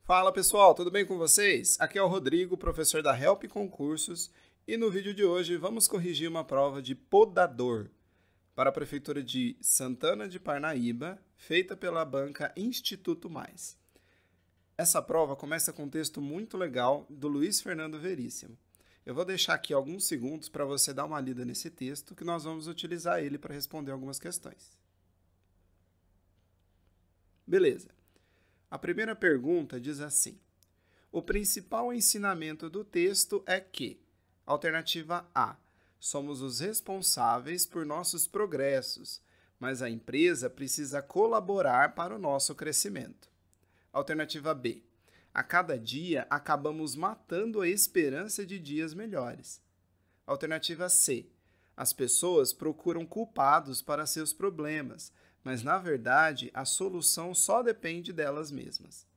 Fala pessoal, tudo bem com vocês? Aqui é o Rodrigo, professor da Help Concursos, e no vídeo de hoje vamos corrigir uma prova de podador para a Prefeitura de Santana de Parnaíba, feita pela banca Instituto Mais. Essa prova começa com um texto muito legal do Luiz Fernando Veríssimo. Eu vou deixar aqui alguns segundos para você dar uma lida nesse texto, que nós vamos utilizar ele para responder algumas questões. Beleza. A primeira pergunta diz assim: o principal ensinamento do texto é que, alternativa A, somos os responsáveis por nossos progressos, mas a empresa precisa colaborar para o nosso crescimento. Alternativa B, a cada dia acabamos matando a esperança de dias melhores. Alternativa C, as pessoas procuram culpados para seus problemas, mas, na verdade, a solução só depende delas mesmas.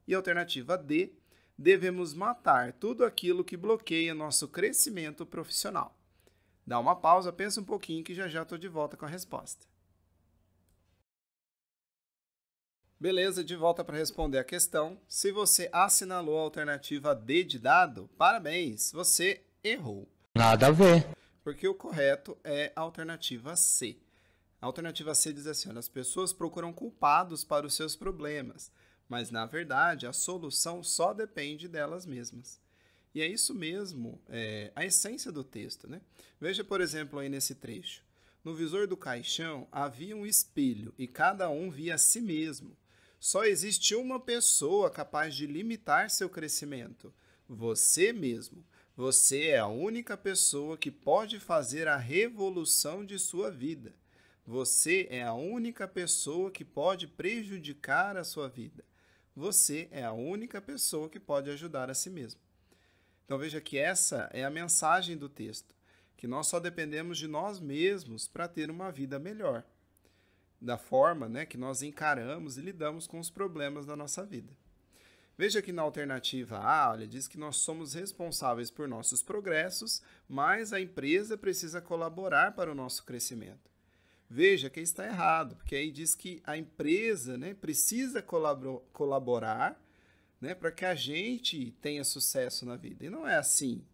E alternativa D, devemos matar tudo aquilo que bloqueia nosso crescimento profissional. Dá uma pausa, pensa um pouquinho que já estou de volta com a resposta. Beleza, de volta para responder a questão. Se você assinalou a alternativa D de dado, parabéns, você errou. Nada a ver. Porque o correto é a alternativa C. A alternativa C diz assim: as pessoas procuram culpados para os seus problemas, mas, na verdade, a solução só depende delas mesmas. E é isso mesmo, a essência do texto, né? Veja, por exemplo, aí nesse trecho. No visor do caixão havia um espelho e cada um via a si mesmo. Só existe uma pessoa capaz de limitar seu crescimento: você mesmo. Você é a única pessoa que pode fazer a revolução de sua vida. Você é a única pessoa que pode prejudicar a sua vida. Você é a única pessoa que pode ajudar a si mesmo. Então veja que essa é a mensagem do texto, que nós só dependemos de nós mesmos para ter uma vida melhor, da forma, que nós encaramos e lidamos com os problemas da nossa vida. Veja que na alternativa A, diz que nós somos responsáveis por nossos progressos, mas a empresa precisa colaborar para o nosso crescimento. Veja que está errado, porque aí diz que a empresa precisa colaborar para que a gente tenha sucesso na vida. E não é assim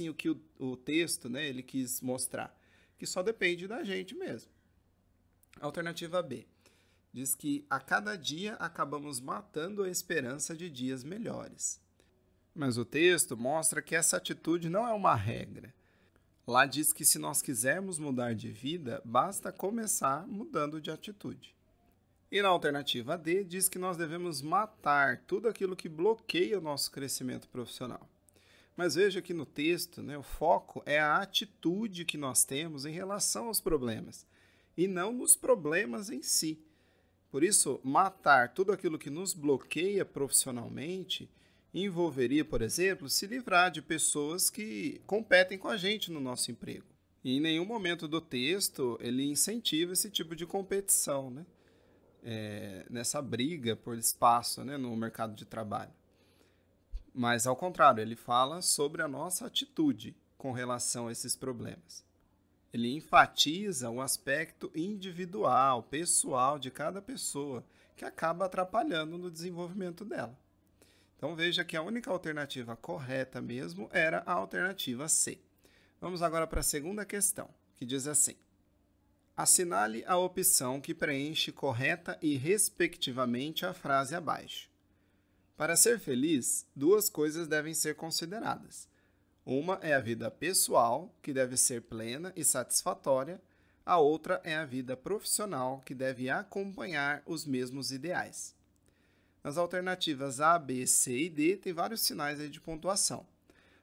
o que o texto ele quis mostrar, que só depende da gente mesmo. Alternativa B diz que a cada dia acabamos matando a esperança de dias melhores. Mas o texto mostra que essa atitude não é uma regra. Lá diz que se nós quisermos mudar de vida, basta começar mudando de atitude. E na alternativa D, diz que nós devemos matar tudo aquilo que bloqueia o nosso crescimento profissional. Mas veja que no texto, o foco é a atitude que nós temos em relação aos problemas, e não nos problemas em si. Por isso, matar tudo aquilo que nos bloqueia profissionalmente envolveria, por exemplo, se livrar de pessoas que competem com a gente no nosso emprego. E em nenhum momento do texto ele incentiva esse tipo de competição, nessa briga por espaço no mercado de trabalho. Mas, ao contrário, ele fala sobre a nossa atitude com relação a esses problemas. Ele enfatiza o aspecto individual, pessoal de cada pessoa, que acaba atrapalhando no desenvolvimento dela. Então veja que a única alternativa correta mesmo era a alternativa C. Vamos agora para a segunda questão, que diz assim: assinale a opção que preenche correta e respectivamente a frase abaixo. Para ser feliz, duas coisas devem ser consideradas. Uma é a vida pessoal, que deve ser plena e satisfatória. A outra é a vida profissional, que deve acompanhar os mesmos ideais. Nas alternativas A, B, C e D, tem vários sinais aí de pontuação.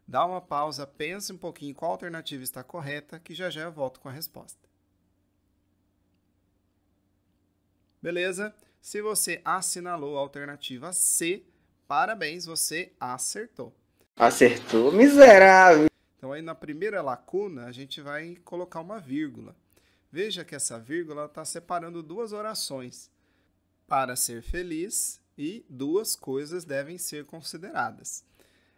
Dá uma pausa, pensa um pouquinho qual alternativa está correta, que já eu volto com a resposta. Beleza? Se você assinalou a alternativa C, parabéns, você acertou. Acertou, miserável. Então aí na primeira lacuna a gente vai colocar uma vírgula. Veja que essa vírgula está separando duas orações. Para ser feliz e duas coisas devem ser consideradas.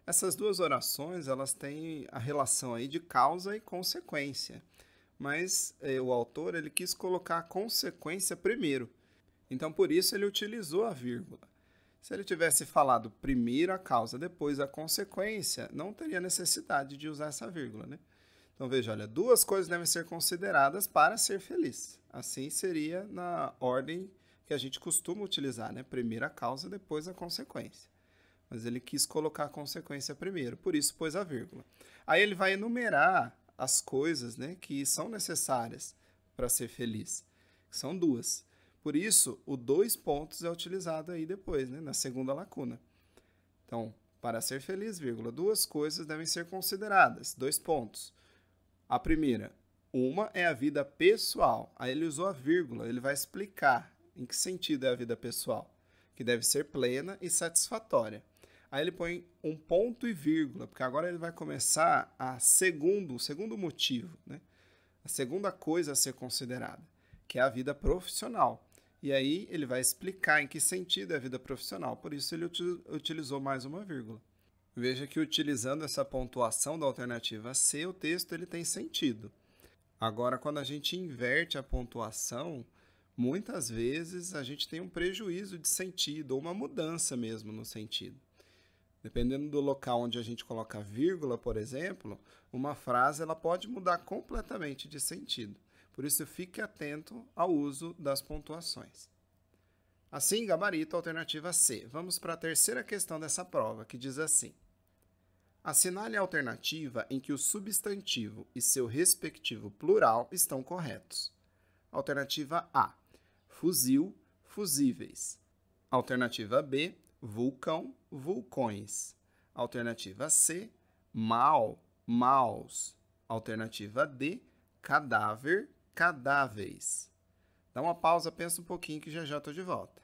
Essas duas orações elas têm a relação aí de causa e consequência. Mas o autor ele quis colocar a consequência primeiro. Então por isso ele utilizou a vírgula. Se ele tivesse falado primeiro a causa, depois a consequência, não teria necessidade de usar essa vírgula, né? Então veja, olha, duas coisas devem ser consideradas para ser feliz. Assim seria na ordem que a gente costuma utilizar, né? Primeiro a causa, depois a consequência. Mas ele quis colocar a consequência primeiro, por isso pôs a vírgula. Aí ele vai enumerar as coisas, né, que são necessárias para ser feliz. São duas. Por isso, o 2 pontos é utilizado aí depois, né, na segunda lacuna. Então, para ser feliz, vírgula, duas coisas devem ser consideradas. 2 pontos. A primeira, uma é a vida pessoal. Aí ele usou a vírgula, ele vai explicar em que sentido é a vida pessoal, que deve ser plena e satisfatória. Aí ele põe um ponto e vírgula, porque agora ele vai começar o segundo motivo, né? A segunda coisa a ser considerada, que é a vida profissional. E aí ele vai explicar em que sentido é a vida profissional, por isso ele utilizou mais uma vírgula. Veja que utilizando essa pontuação da alternativa C, o texto ele tem sentido. Agora, quando a gente inverte a pontuação, muitas vezes a gente tem um prejuízo de sentido, ou uma mudança mesmo no sentido. Dependendo do local onde a gente coloca vírgula, por exemplo, uma frase ela pode mudar completamente de sentido. Por isso, fique atento ao uso das pontuações. Assim, gabarito alternativa C. Vamos para a terceira questão dessa prova, que diz assim. Assinale a alternativa em que o substantivo e seu respectivo plural estão corretos. Alternativa A, fuzil, fusíveis. Alternativa B, vulcão, vulcões. Alternativa C, mal, maus. Alternativa D, cadáver, cadáveis. Dá uma pausa, pensa um pouquinho que já estou de volta.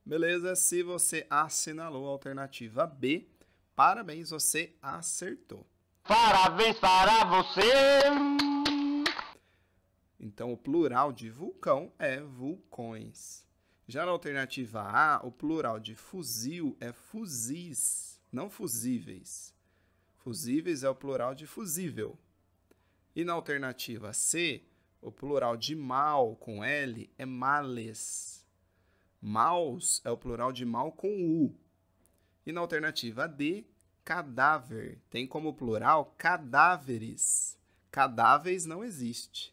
Beleza? Se você assinalou a alternativa B, parabéns, você acertou. Parabéns para você! Então, o plural de vulcão é vulcões. Já na alternativa A, o plural de fuzil é fuzis, não fusíveis. Fusíveis é o plural de fusível. E na alternativa C, o plural de mal com L é males. Maus é o plural de mal com U. E na alternativa D, cadáver tem como plural cadáveres. Cadáveis não existe.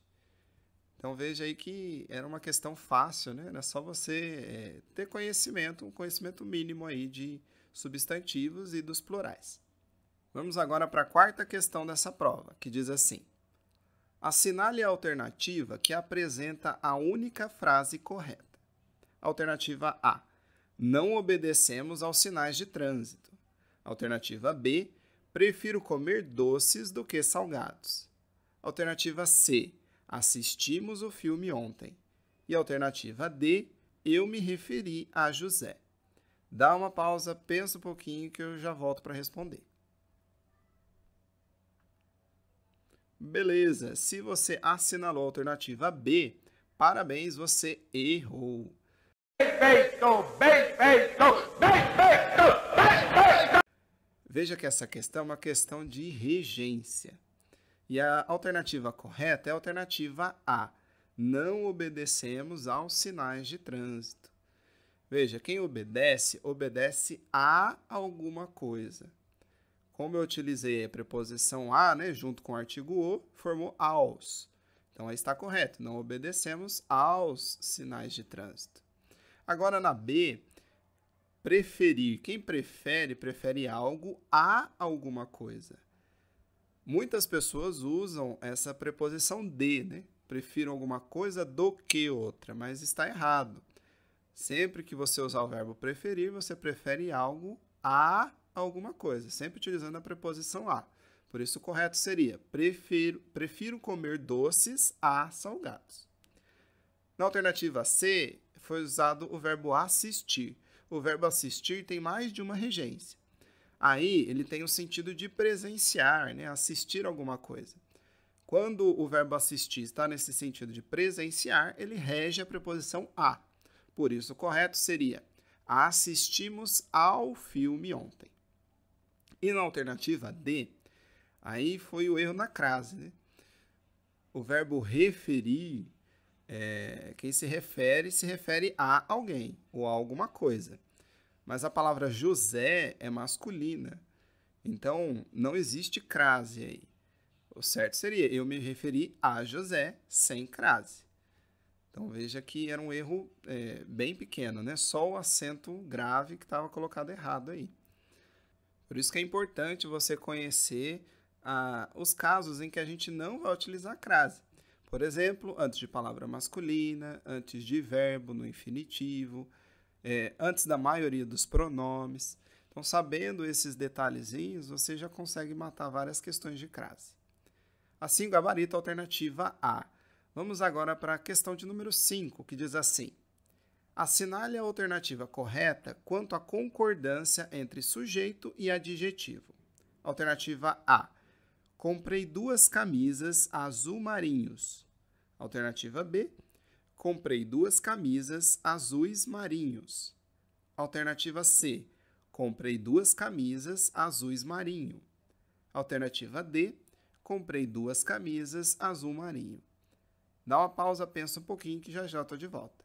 Então veja aí que era uma questão fácil, né? Era só você ter conhecimento, um conhecimento mínimo aí de substantivos e dos plurais. Vamos agora para a quarta questão dessa prova, que diz assim. Assinale a alternativa que apresenta a única frase correta. Alternativa A. Não obedecemos aos sinais de trânsito. Alternativa B. Prefiro comer doces do que salgados. Alternativa C. Assistimos o filme ontem. E alternativa D. Eu me referi a José. Dá uma pausa, pensa um pouquinho que eu já volto para responder. Beleza, se você assinalou a alternativa B, parabéns, você errou. Bem feito, bem feito, bem feito, bem feito! Veja que essa questão é uma questão de regência. E a alternativa correta é a alternativa A. Não obedecemos aos sinais de trânsito. Veja, quem obedece, obedece a alguma coisa. Como eu utilizei a preposição a, né, junto com o artigo o, formou aos. Então, aí está correto. Não obedecemos aos sinais de trânsito. Agora, na B, preferir. Quem prefere, prefere algo a alguma coisa. Muitas pessoas usam essa preposição de, né? Prefiro alguma coisa do que outra, mas está errado. Sempre que você usar o verbo preferir, você prefere algo a alguma coisa, sempre utilizando a preposição a. Por isso, o correto seria prefiro comer doces a salgados. Na alternativa C, foi usado o verbo assistir. O verbo assistir tem mais de uma regência. Aí, ele tem o sentido de presenciar, né? Assistir alguma coisa. Quando o verbo assistir está nesse sentido de presenciar, ele rege a preposição a. Por isso, o correto seria assistimos ao filme ontem. E na alternativa D, aí foi o erro na crase, né? O verbo referir Quem se refere a alguém ou a alguma coisa. Mas a palavra José é masculina. Então, não existe crase aí. O certo seria eu me referir a José sem crase. Então, veja que era um erro bem pequeno, né? Só o acento grave que estava colocado errado aí. Por isso que é importante você conhecer os casos em que a gente não vai utilizar crase. Por exemplo, antes de palavra masculina, antes de verbo no infinitivo, antes da maioria dos pronomes. Então, sabendo esses detalhezinhos, você já consegue matar várias questões de crase. Assim, gabarito alternativa A. Vamos agora para a questão de número 5, que diz assim: assinale a alternativa correta quanto à concordância entre sujeito e adjetivo. Alternativa A. Comprei 2 camisas azul marinhos. Alternativa B. Comprei 2 camisas azuis marinhos. Alternativa C. Comprei 2 camisas azuis marinho. Alternativa D. Comprei 2 camisas azul marinho. Dá uma pausa, pensa um pouquinho que já estou de volta.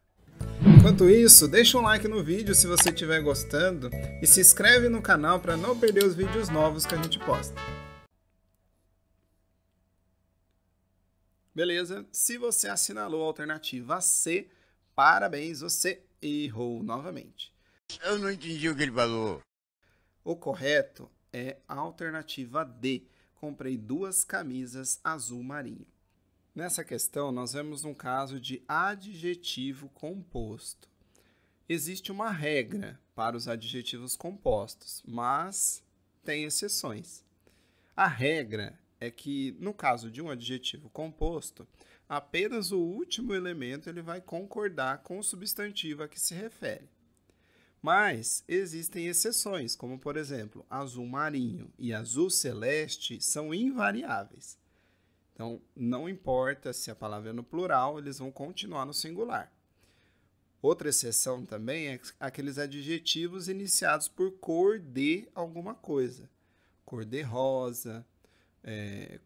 Enquanto isso, deixa um like no vídeo se você estiver gostando e se inscreve no canal para não perder os vídeos novos que a gente posta. Beleza? Se você assinalou a alternativa C, parabéns, você errou novamente. Eu não entendi o que ele falou. O correto é a alternativa D. Comprei 2 camisas azul marinho. Nessa questão, nós vemos um caso de adjetivo composto. Existe uma regra para os adjetivos compostos, mas tem exceções. A regra é que, no caso de um adjetivo composto, apenas o último elemento ele vai concordar com o substantivo a que se refere. Mas existem exceções, como, por exemplo, azul marinho e azul celeste são invariáveis. Então, não importa se a palavra é no plural, eles vão continuar no singular. Outra exceção também é aqueles adjetivos iniciados por cor de alguma coisa. Cor de rosa,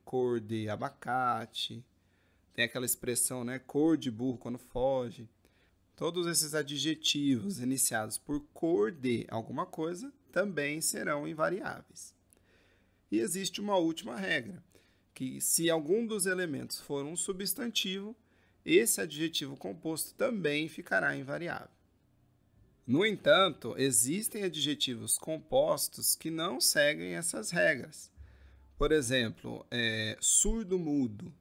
cor de abacate, tem aquela expressão, né, cor de burro quando foge. Todos esses adjetivos iniciados por cor de alguma coisa também serão invariáveis. E existe uma última regra, que se algum dos elementos for um substantivo, esse adjetivo composto também ficará invariável. No entanto, existem adjetivos compostos que não seguem essas regras. Por exemplo, surdo-mudo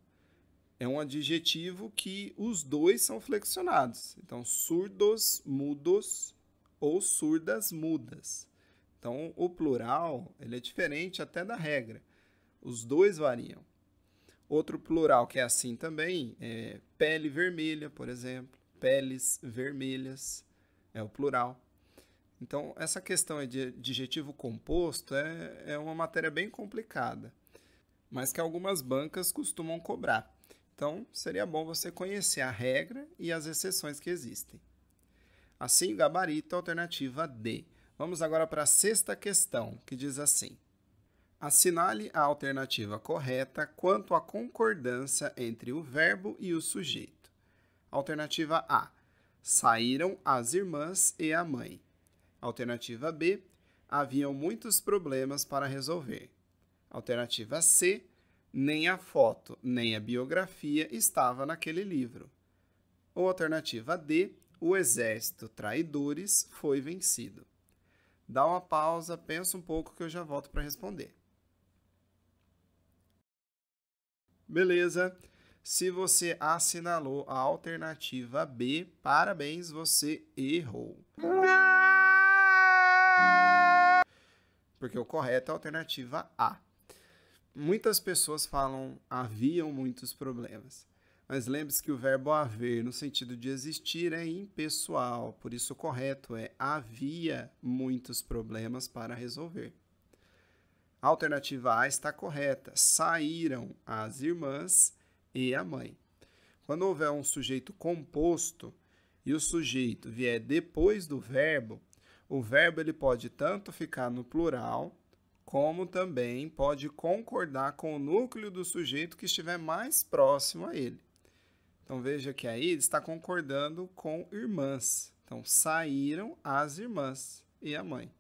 é um adjetivo que os dois são flexionados. Então, surdos, mudos ou surdas, mudas. Então, o plural ele é diferente até da regra. Os dois variam. Outro plural que é assim também é pele vermelha, por exemplo. Peles vermelhas é o plural. Então, essa questão de adjetivo composto é uma matéria bem complicada, mas que algumas bancas costumam cobrar. Então, seria bom você conhecer a regra e as exceções que existem. Assim, gabarito, alternativa D. Vamos agora para a 6ª questão, que diz assim: assinale a alternativa correta quanto à concordância entre o verbo e o sujeito. Alternativa A. Saíram as irmãs e a mãe. Alternativa B. Haviam muitos problemas para resolver. Alternativa C. Nem a foto, nem a biografia estava naquele livro. Ou alternativa D. O exército traidores foi vencido. Dá uma pausa, pensa um pouco que eu já volto para responder. Beleza. Se você assinalou a alternativa B, parabéns, você errou. Porque o correto é a alternativa A. Muitas pessoas falam haviam muitos problemas. Mas lembre-se que o verbo haver, no sentido de existir, é impessoal. Por isso, o correto é havia muitos problemas para resolver. A alternativa A está correta. Saíram as irmãs e a mãe. Quando houver um sujeito composto e o sujeito vier depois do verbo, o verbo ele pode tanto ficar no plural, como também pode concordar com o núcleo do sujeito que estiver mais próximo a ele. Então, veja que aí ele está concordando com irmãs. Então, saíram as irmãs e a mãe.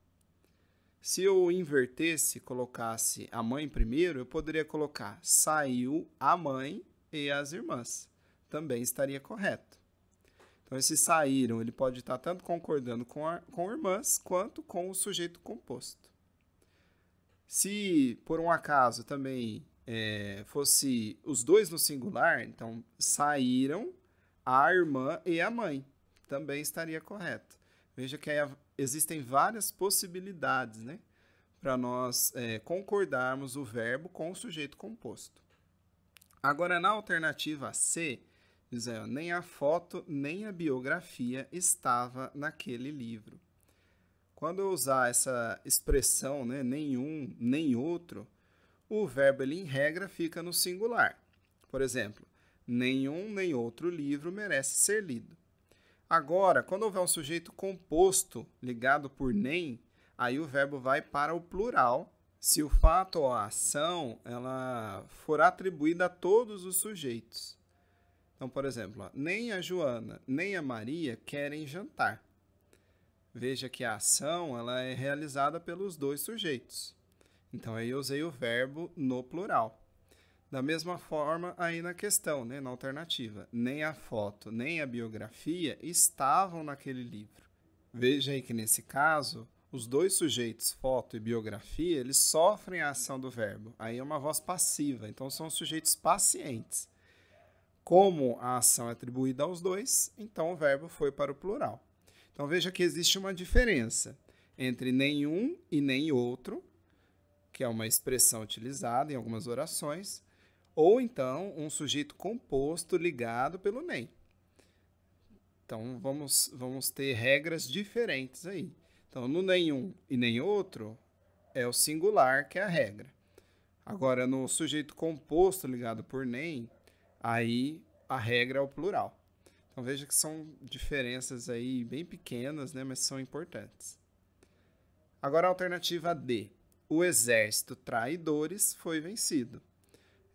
Se eu invertesse, colocasse a mãe primeiro, eu poderia colocar saiu a mãe e as irmãs. Também estaria correto. Então, esse saíram, ele pode estar tanto concordando com irmãs, quanto com o sujeito composto. Se, por um acaso, também fosse os dois no singular, então, saíram a irmã e a mãe. Também estaria correto. Veja que aí existem várias possibilidades, né, para nós concordarmos o verbo com o sujeito composto. Agora, na alternativa C, diz aí, nem a foto nem a biografia estava naquele livro. Quando eu usar essa expressão, né, nenhum, nem outro, o verbo, ele, em regra, fica no singular. Por exemplo, nenhum nem outro livro merece ser lido. Agora, quando houver um sujeito composto ligado por nem, aí o verbo vai para o plural, se o fato ou a ação ela for atribuída a todos os sujeitos. Então, por exemplo, nem a Joana nem a Maria querem jantar. Veja que a ação ela é realizada pelos dois sujeitos. Então, aí eu usei o verbo no plural. Da mesma forma, aí na questão, né, na alternativa, nem a foto nem a biografia estavam naquele livro. Veja aí que nesse caso, os dois sujeitos, foto e biografia, eles sofrem a ação do verbo. Aí é uma voz passiva, então são sujeitos pacientes. Como a ação é atribuída aos dois, então o verbo foi para o plural. Então veja que existe uma diferença entre nenhum e nem outro, que é uma expressão utilizada em algumas orações, ou então um sujeito composto ligado pelo nem. Então vamos ter regras diferentes aí. Então no nenhum e nem outro é o singular que é a regra. Agora no sujeito composto ligado por nem, aí a regra é o plural. Então veja que são diferenças aí bem pequenas, né, mas são importantes. Agora a alternativa D. O exército traidores foi vencido.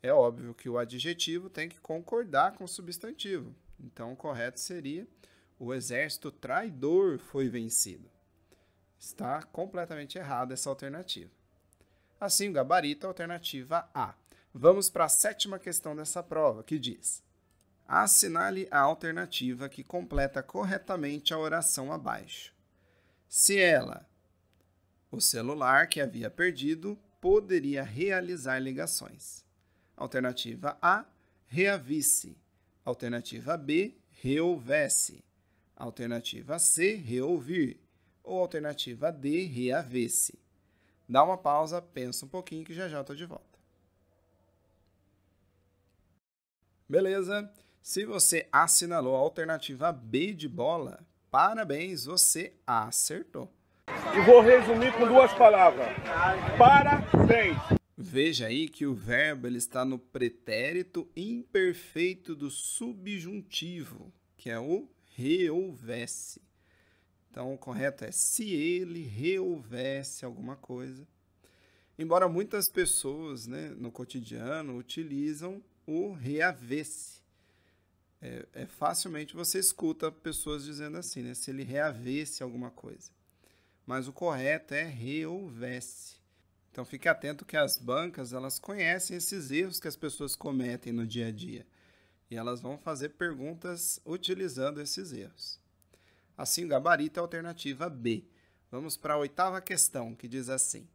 É óbvio que o adjetivo tem que concordar com o substantivo. Então, o correto seria o exército traidor foi vencido. Está completamente errado essa alternativa. Assim, o gabarito é a alternativa A. Vamos para a 7ª questão dessa prova, que diz: assinale a alternativa que completa corretamente a oração abaixo. Se ela, o celular que havia perdido, poderia realizar ligações. Alternativa A, reavisse. Alternativa B, reouvesse. Alternativa C, reouvir. Ou alternativa D, reavesse. Dá uma pausa, pensa um pouquinho que já já estou de volta. Beleza? Se você assinalou a alternativa B de bola, parabéns, você acertou. E vou resumir com 2 palavras. Parabéns! Veja aí que o verbo ele está no pretérito imperfeito do subjuntivo, que é o reouvesse. Então, o correto é se ele reouvesse alguma coisa. Embora muitas pessoas, né, no cotidiano utilizam o reavesse. Facilmente você escuta pessoas dizendo assim, né, se ele reavesse alguma coisa. Mas o correto é reouvesse. Então, fique atento que as bancas, elas conhecem esses erros que as pessoas cometem no dia a dia. E elas vão fazer perguntas utilizando esses erros. Assim, o gabarito é a alternativa B. Vamos para a 8ª questão, que diz assim: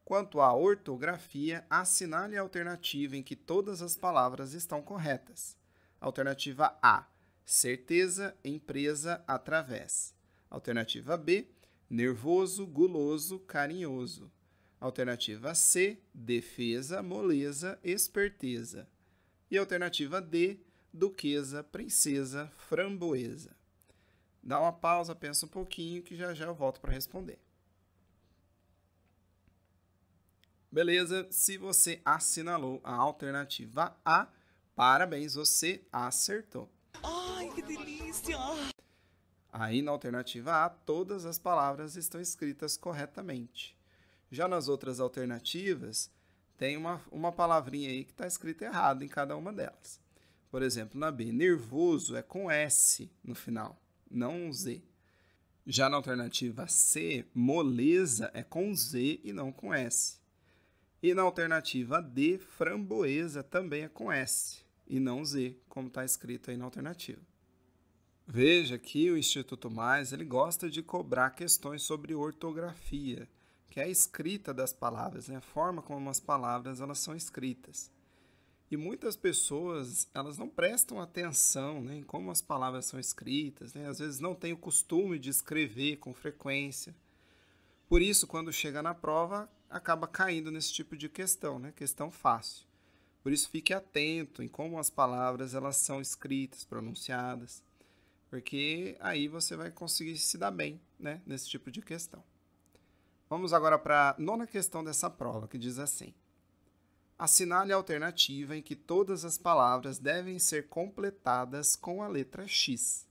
quanto à ortografia, assinale a alternativa em que todas as palavras estão corretas. Alternativa A, certeza, empresa, através. Alternativa B, nervoso, guloso, carinhoso. Alternativa C, defesa, moleza, esperteza. E alternativa D, duquesa, princesa, framboesa. Dá uma pausa, pensa um pouquinho que já já eu volto para responder. Beleza? Se você assinalou a alternativa A, parabéns, você acertou. Ai, que delícia! Aí na alternativa A, todas as palavras estão escritas corretamente. Já nas outras alternativas, tem uma palavrinha aí que está escrita errado em cada uma delas. Por exemplo, na B, nervoso é com S no final, não um Z. Já na alternativa C, moleza é com Z e não com S. E na alternativa D, framboesa também é com S e não Z, como está escrito aí na alternativa. Veja que o Instituto Mais ele gosta de cobrar questões sobre ortografia, que é a escrita das palavras, né? A forma como as palavras elas são escritas. E muitas pessoas elas não prestam atenção, né, em como as palavras são escritas, né? Às vezes não têm o costume de escrever com frequência. Por isso, quando chega na prova, acaba caindo nesse tipo de questão, né? Questão fácil. Por isso, fique atento em como as palavras elas são escritas, pronunciadas, porque aí você vai conseguir se dar bem, né, nesse tipo de questão. Vamos agora para a 9ª questão dessa prova, que diz assim: assinale a alternativa em que todas as palavras devem ser completadas com a letra X.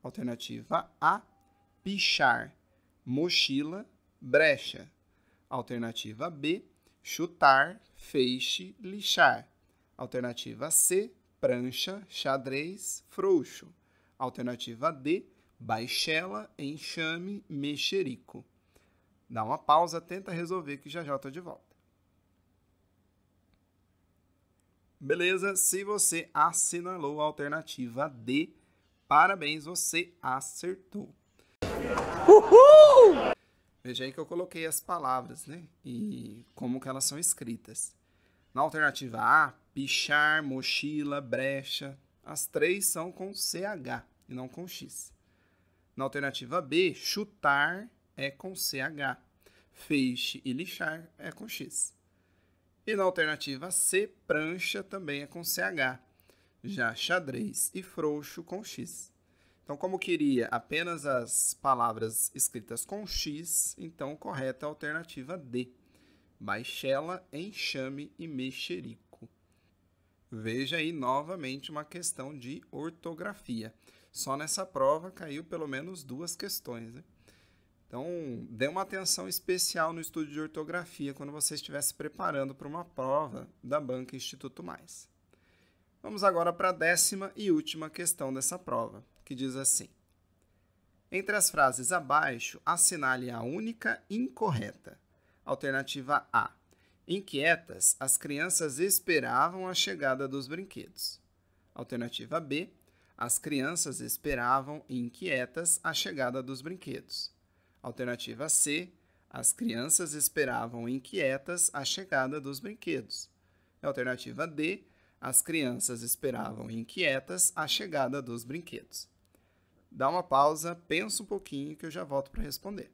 Alternativa A, pichar, mochila, brecha. Alternativa B, chutar, feixe, lixar. Alternativa C, prancha, xadrez, frouxo. Alternativa D, baixela, enxame, mexerico. Dá uma pausa, tenta resolver que já já estou de volta. Beleza? Se você assinalou a alternativa D, parabéns, você acertou. Uhul! Veja aí que eu coloquei as palavras, né? E como que elas são escritas. Na alternativa A, pichar, mochila, brecha. As 3 são com CH e não com X. Na alternativa B, chutar é com CH. Feixe e lixar é com X. E na alternativa C, prancha também é com CH. Já xadrez e frouxo com X. Então, como queria apenas as palavras escritas com X, então correta é a alternativa D. Baixela, enxame e mexerico. Veja aí novamente uma questão de ortografia. Só nessa prova caiu pelo menos 2 questões, né? Então, dê uma atenção especial no estudo de ortografia quando você estiver se preparando para uma prova da Banca Instituto Mais. Vamos agora para a 10ª e última questão dessa prova, que diz assim: entre as frases abaixo, assinale a única incorreta. Alternativa A. Inquietas, as crianças esperavam a chegada dos brinquedos. Alternativa B. As crianças esperavam inquietas a chegada dos brinquedos. Alternativa C. As crianças esperavam inquietas a chegada dos brinquedos. Alternativa D. As crianças esperavam inquietas a chegada dos brinquedos. Dá uma pausa, pensa um pouquinho que eu já volto para responder.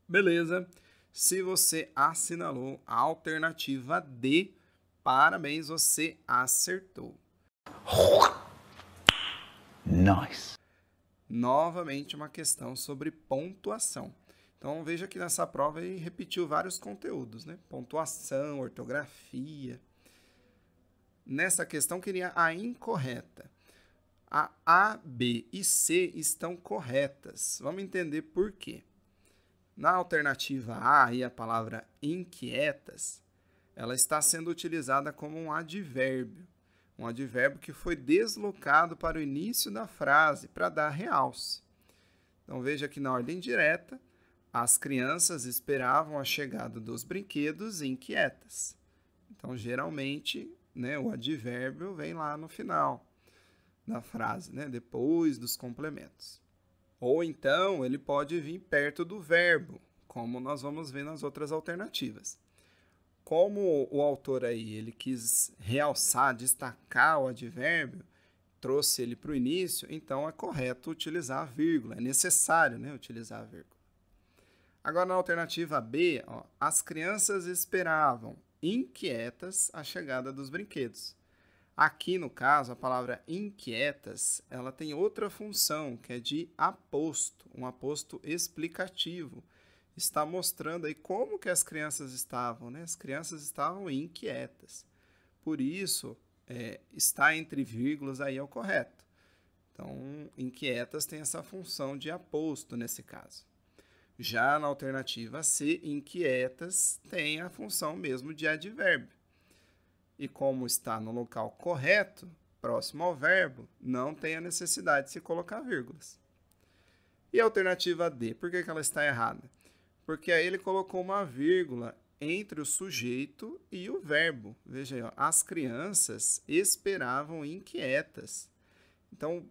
Beleza. Se você assinalou a alternativa D, parabéns, você acertou. Nice. Novamente uma questão sobre pontuação. Então veja que nessa prova ele repetiu vários conteúdos, né? Pontuação, ortografia. Nessa questão queria a incorreta. A, B e C estão corretas. Vamos entender por quê. Na alternativa A, e a palavra inquietas, ela está sendo utilizada como um advérbio. Um advérbio que foi deslocado para o início da frase para dar realce. Então veja que na ordem direta, as crianças esperavam a chegada dos brinquedos inquietas. Então geralmente, né, o advérbio vem lá no final da frase, né, depois dos complementos. Ou então ele pode vir perto do verbo, como nós vamos ver nas outras alternativas. Como o autor aí ele quis realçar, destacar o advérbio, trouxe ele para o início, então é correto utilizar a vírgula, é necessário, né, utilizar a vírgula. Agora na alternativa B, ó, as crianças esperavam inquietas a chegada dos brinquedos. Aqui no caso, a palavra inquietas, ela tem outra função, que é de aposto, um aposto explicativo. Está mostrando aí como que as crianças estavam, né? As crianças estavam inquietas. Por isso, está entre vírgulas aí é o correto. Então, inquietas tem essa função de aposto nesse caso. Já na alternativa C, inquietas tem a função mesmo de advérbio. e como está no local correto, próximo ao verbo, não tem a necessidade de se colocar vírgulas. E a alternativa D, por que ela está errada? Porque aí ele colocou uma vírgula entre o sujeito e o verbo. Veja aí, ó, as crianças esperavam inquietas. Então,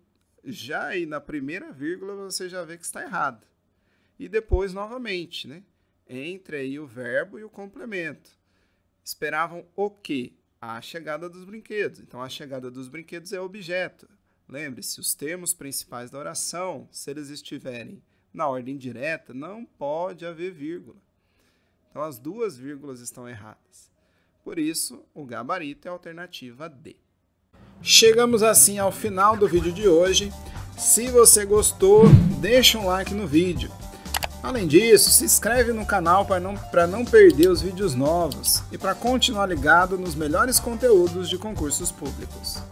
já aí na primeira vírgula você já vê que está errado. E depois, novamente, né? Entre aí o verbo e o complemento. Esperavam o quê? A chegada dos brinquedos. Então, a chegada dos brinquedos é objeto. Lembre-se, os termos principais da oração, se eles estiverem na ordem direta, não pode haver vírgula. Então, as duas vírgulas estão erradas. Por isso, o gabarito é a alternativa D. Chegamos assim ao final do vídeo de hoje. Se você gostou, deixa um like no vídeo. Além disso, se inscreve no canal para não perder os vídeos novos e para continuar ligado nos melhores conteúdos de concursos públicos.